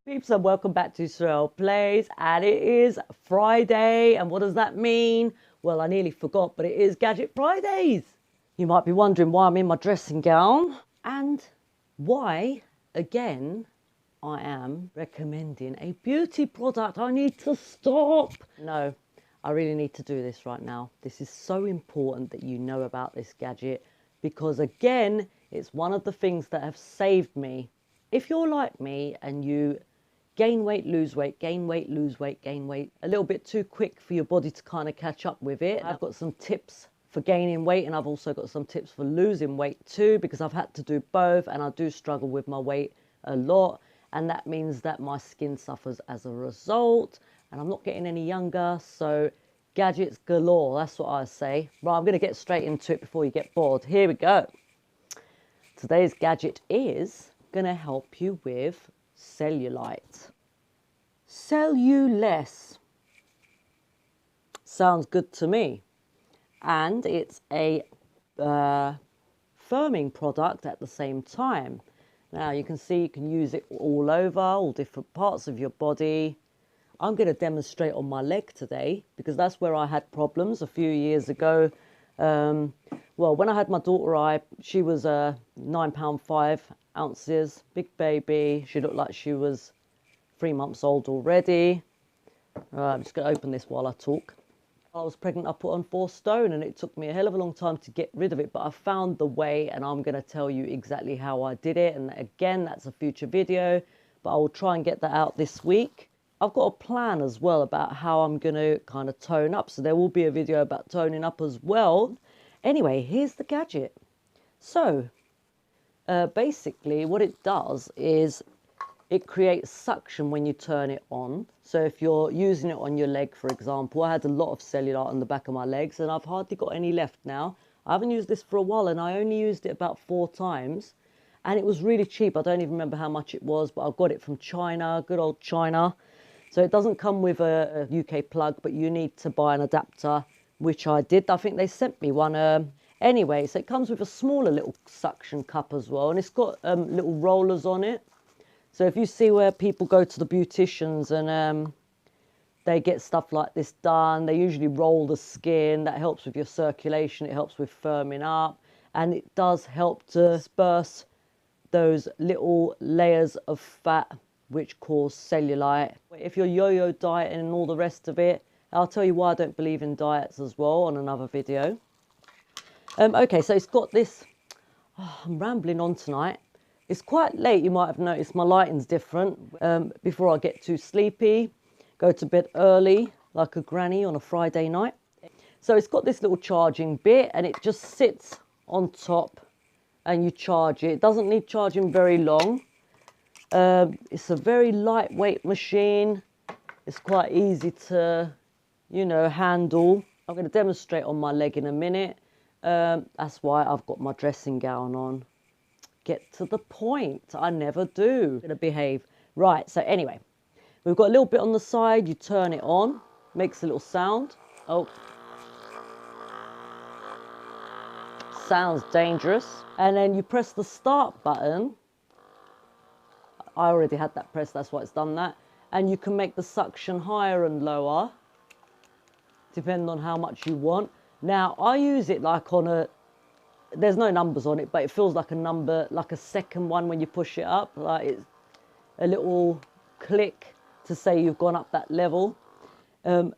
Peeps, and welcome back to Cellulite Plays, and it is Friday. And what does that mean? Well, I nearly forgot, but it is Gadget Fridays. You might be wondering why I'm in my dressing gown and why, again, I am recommending a beauty product. I need to stop. No, I really need to do this right now. This is so important that you know about this gadget because, again, it's one of the things that have saved me. If you're like me and you gain weight, lose weight, gain weight, lose weight, gain weight, a little bit too quick for your body to kind of catch up with it, I've got some tips for gaining weight, and I've also got some tips for losing weight too, because I've had to do both and I do struggle with my weight a lot, and that means that my skin suffers as a result, and I'm not getting any younger. So gadgets galore, that's what I say. Right, I'm going to get straight into it before you get bored. Here we go. Today's gadget is going to help you with cellulite. Cellulite sounds good to me, and it's a firming product at the same time. Now you can see you can use it all over, all different parts of your body. I'm going to demonstrate on my leg today because that's where I had problems a few years ago. Well, when I had my daughter, she was £9 5 ounces, big baby. She looked like she was 3 months old already. I'm just going to open this while I talk. I was pregnant, I put on 4 stone, and it took me a hell of a long time to get rid of it, but I found the way, and I'm going to tell you exactly how I did it. And again, that's a future video, but I will try and get that out this week. I've got a plan as well about how I'm going to kind of tone up, so there will be a video about toning up as well. Anyway, here's the gadget. So basically what it does is it creates suction when you turn it on. So if you're using it on your leg, for example, I had a lot of cellulite on the back of my legs and I've hardly got any left now. I haven't used this for a while, and I only used it about 4 times, and it was really cheap. I don't even remember how much it was, but I got it from China, good old China. So it doesn't come with a UK plug, but you need to buy an adapter, which I did. I think they sent me one. Anyway, so it comes with a smaller little suction cup as well, and it's got little rollers on it. So if you see where people go to the beauticians and they get stuff like this done, they usually roll the skin. That helps with your circulation. It helps with firming up, and it does help to disperse those little layers of fat which cause cellulite. If you're yo-yo dieting and all the rest of it, I'll tell you why I don't believe in diets as well on another video. Okay, so it's got this. Oh, I'm rambling on tonight. It's quite late, you might have noticed my lighting's different. Before I get too sleepy, go to bed early like a granny on a Friday night. So it's got this little charging bit, and it just sits on top and you charge it. It doesn't need charging very long. It's a very lightweight machine. It's quite easy to, you know, handle. I'm going to demonstrate on my leg in a minute. That's why I've got my dressing gown on. Get to the point. I never do. I'm going to behave. Right, so anyway, we've got a little bit on the side. You turn it on. Makes a little sound. Oh. Sounds dangerous. And then you press the start button. I already had that pressed, that's why it's done that. And you can make the suction higher and lower, depending on how much you want. Now, I use it like on a, there's no numbers on it, but it feels like a number, like a second one when you push it up. Like it's a little click to say you've gone up that level. And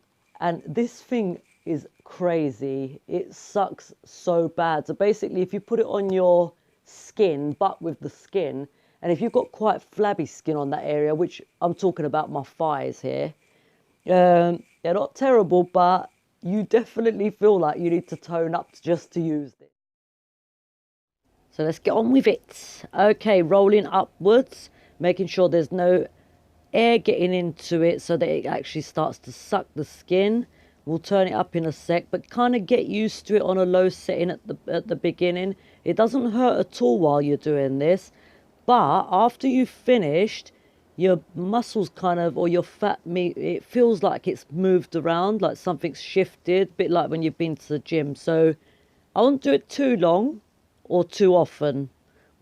this thing is crazy. It sucks so bad. So basically, if you put it on your skin, but with the skin, and if you've got quite flabby skin on that area, which I'm talking about my thighs here, they're not terrible, but you definitely feel like you need to tone up just to use it. So let's get on with it. Okay, rolling upwards, making sure there's no air getting into it so that it actually starts to suck the skin. We'll turn it up in a sec, but kind of get used to it on a low setting at the beginning. It doesn't hurt at all while you're doing this. But after you've finished, your muscles kind of, or your fat meat, it feels like it's moved around, like something's shifted, a bit like when you've been to the gym. So I won't do it too long or too often.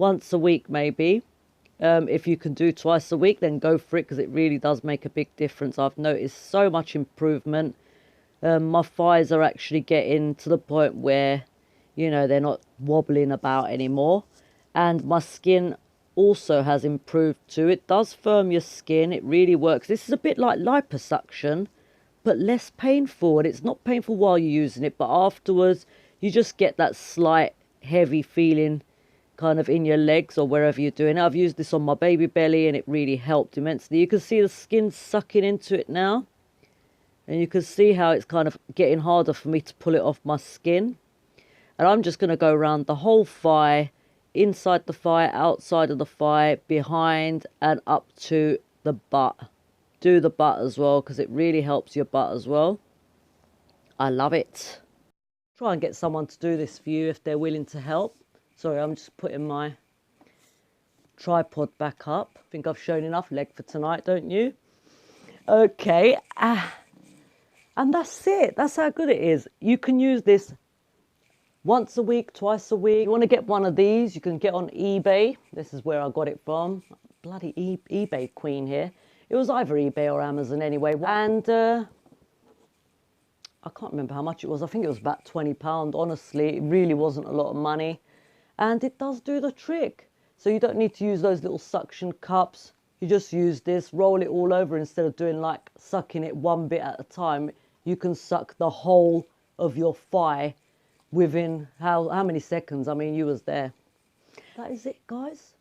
once a week maybe. If you can do twice a week, then go for it, because it really does make a big difference. I've noticed so much improvement. My thighs are actually getting to the point where, you know, they're not wobbling about anymore. And my skin also has improved too. It does firm your skin. It really works. This is a bit like liposuction, but less painful. And it's not painful while you're using it, but afterwards you just get that slight heavy feeling kind of in your legs or wherever you're doing it. I've used this on my baby belly and it really helped immensely. You can see the skin sucking into it now. And you can see how it's kind of getting harder for me to pull it off my skin. And I'm just going to go around the whole thigh, inside the thigh, outside of the thigh, behind and up to the butt. Do the butt as well, because it really helps your butt as well. I love it. Try and get someone to do this for you if they're willing to help. Sorry, I'm just putting my tripod back up. I think I've shown enough leg for tonight, don't you? Okay. And that's it. That's how good it is. You can use this once a week, twice a week. You want to get one of these, you can get on eBay. This is where I got it from. Bloody eBay queen here. It was either eBay or Amazon anyway. And I can't remember how much it was. I think it was about £20. Honestly, it really wasn't a lot of money. And it does do the trick. So you don't need to use those little suction cups. You just use this, roll it all over instead of doing like sucking it one bit at a time. You can suck the whole of your thigh within how many seconds? I mean, you was there. That is it, guys.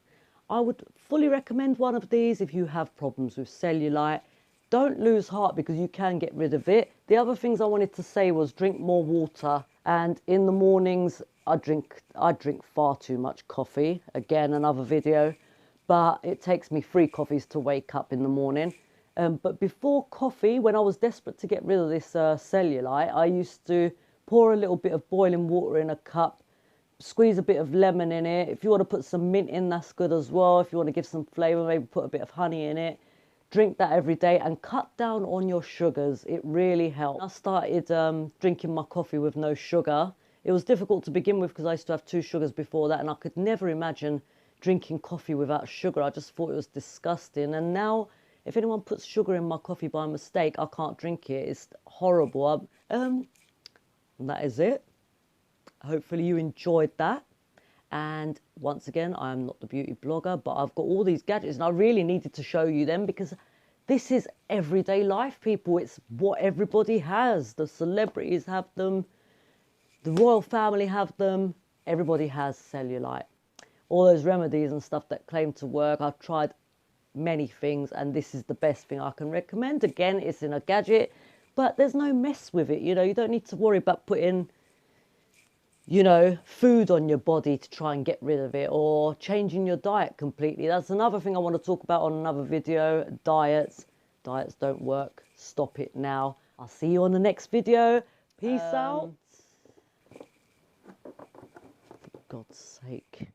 I would fully recommend one of these if you have problems with cellulite. Don't lose heart, because you can get rid of it. The other things I wanted to say was drink more water. And in the mornings, I drink far too much coffee. Again, another video. But it takes me 3 coffees to wake up in the morning. But before coffee, when I was desperate to get rid of this cellulite, I used to pour a little bit of boiling water in a cup, squeeze a bit of lemon in it. If you want to put some mint in, that's good as well. If you want to give some flavour, maybe put a bit of honey in it. Drink that every day and cut down on your sugars. It really helps. I started drinking my coffee with no sugar. It was difficult to begin with because I used to have 2 sugars before that, and I could never imagine drinking coffee without sugar. I just thought it was disgusting. And now, if anyone puts sugar in my coffee by mistake, I can't drink it. It's horrible. And that is it. Hopefully you enjoyed that. And once again, I am not the beauty blogger, but I've got all these gadgets and I really needed to show you them because this is everyday life, people. It's what everybody has. The celebrities have them. The royal family have them. Everybody has cellulite. All those remedies and stuff that claim to work, I've tried many things and this is the best thing I can recommend. Again, it's in a gadget, but there's no mess with it. You know, you don't need to worry about putting, you know, food on your body to try and get rid of it, or changing your diet completely. That's another thing I want to talk about on another video. Diets don't work. Stop it now. I'll see you on the next video. Peace out. For God's sake.